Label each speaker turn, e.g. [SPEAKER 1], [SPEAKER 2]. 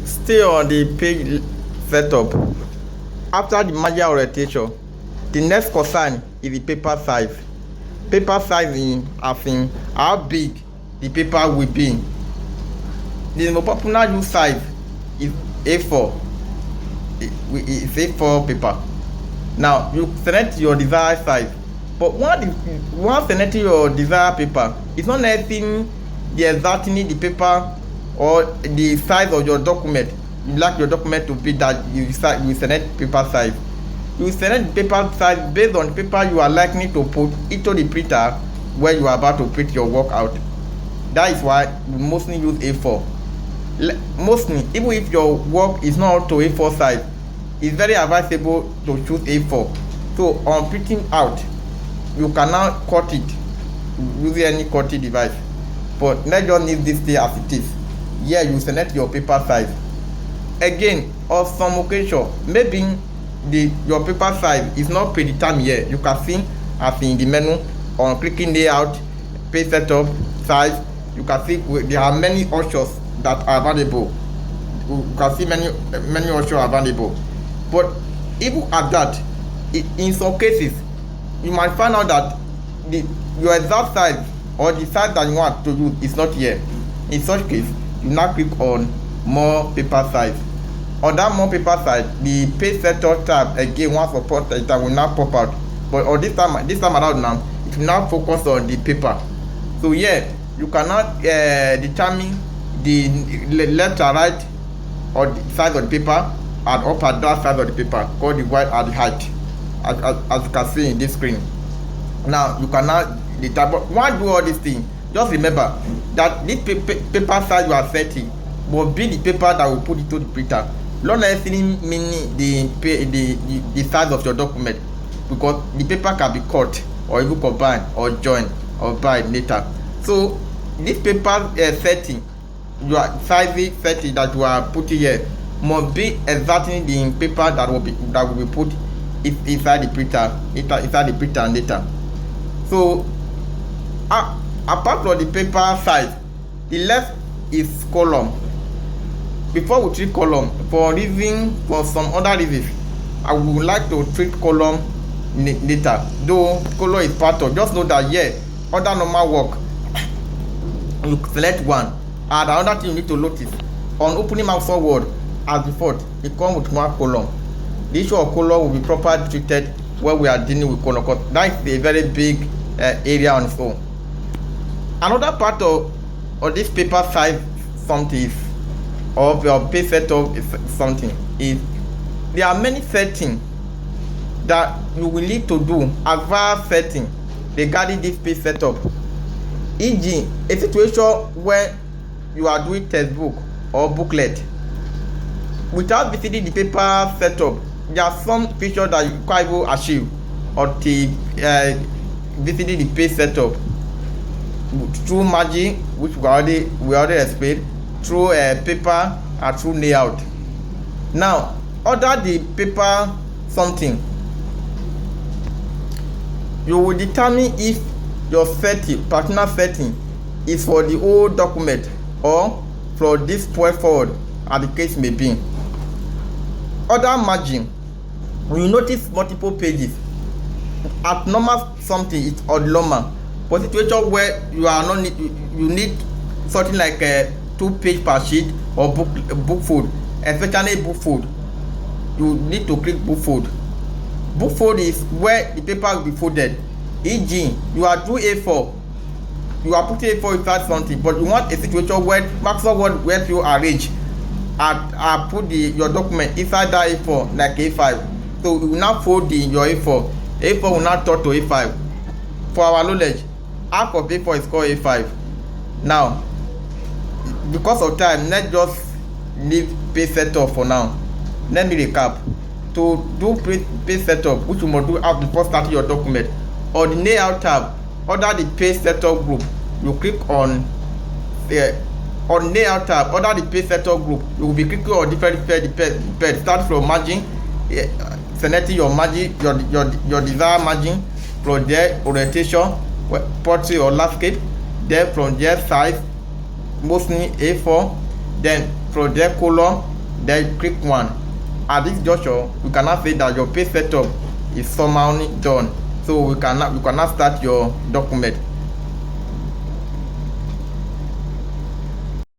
[SPEAKER 1] Stay on the page setup. After the margin orientation, the next concern is the paper size. Paper size in how big the paper will be. The most popular use size is A4. It's A4 paper. Now you select your desired size, but once selecting your desired paper, it's not necessarily exactly the paper or the size of your document. You like your document to be that you select paper size. You select paper size based on the paper you are likely to put into the printer where you are about to print your work out. That is why we mostly use A4. Mostly, even if your work is not up to A4 size, it's very advisable to choose A4. So on printing out, you can now cut it using any cutting device. But let's just leave this thing as it is. Here you select your paper size. Again, on some occasion, maybe your paper size is not predetermined here. You can see as in the menu on clicking layout, page setup, size. You can see there are many options that are available. You can see many options available. But even at that, in some cases, you might find out that your exact size or the size that you want to use is not here. In such case, you now click on more paper size. On that more paper size, the page setup tab again once support that will now pop out. But on this time around now, it will now focus on the paper. So here you cannot determine the left or right or the size of the paper and up and down size of the paper, called the width and the height, as you can see in this screen. Now you cannot determine. Why do all these things? Just remember that this paper size you are setting will be the paper that will put into the printer. Not necessarily meaning the size of your document, because the paper can be cut or even combined or joined or bind later. So this paper setting, your size setting that you are putting here must be exactly the paper that will be put inside the printer later. So apart from the paper size, the left is column. Before we treat column, for some other reasons, I would like to treat column later. Though column is part of, just know that here, other normal work, you select one. And another thing you need to notice, on opening Microsoft Word, as before, it comes with one column. The issue of column will be properly treated when we are dealing with column, because that is a very big area on its own. Another part of this paper size something is, or your page setup is something, is there are many settings that you will need to do, advanced setting regarding this page setup. E.g., a situation where you are doing textbook or booklet without visiting the paper setup. There are some features that you can't even achieve until visiting the page setup through margin, which we already explained, through paper and through layout. Now, under the paper something, you will determine if your particular setting is for the whole document or for this point forward, as the case may be. Other margin, when you notice multiple pages, at normal something it's odd normal. For situation where you need something like a 2-page per sheet or book fold, especially book fold, you need to click book fold. Book fold is where the paper will be folded. E.g., you are doing A4, you are putting A4 inside something, but you want a situation where Microsoft Word will help you arrange and put your document inside that A4 like A5. So you will now fold your A4. A4 will now turn to A5. For our knowledge, half of A4 is called A5. Now, because of time, let's just leave page setup for now. Let me recap. To do page setup, which you must do before starting your document, on the layout tab, under the page setup group, you click on layout tab. Under the page setup group, you will be clicking on different pages. Start from margin, selecting your margin, your desired margin. From there, orientation, portrait or landscape. Then from there, size, mostly A4. Then from there, column, then click 1. At this juncture, you cannot say that your page setup is somehow done, so we cannot start your document.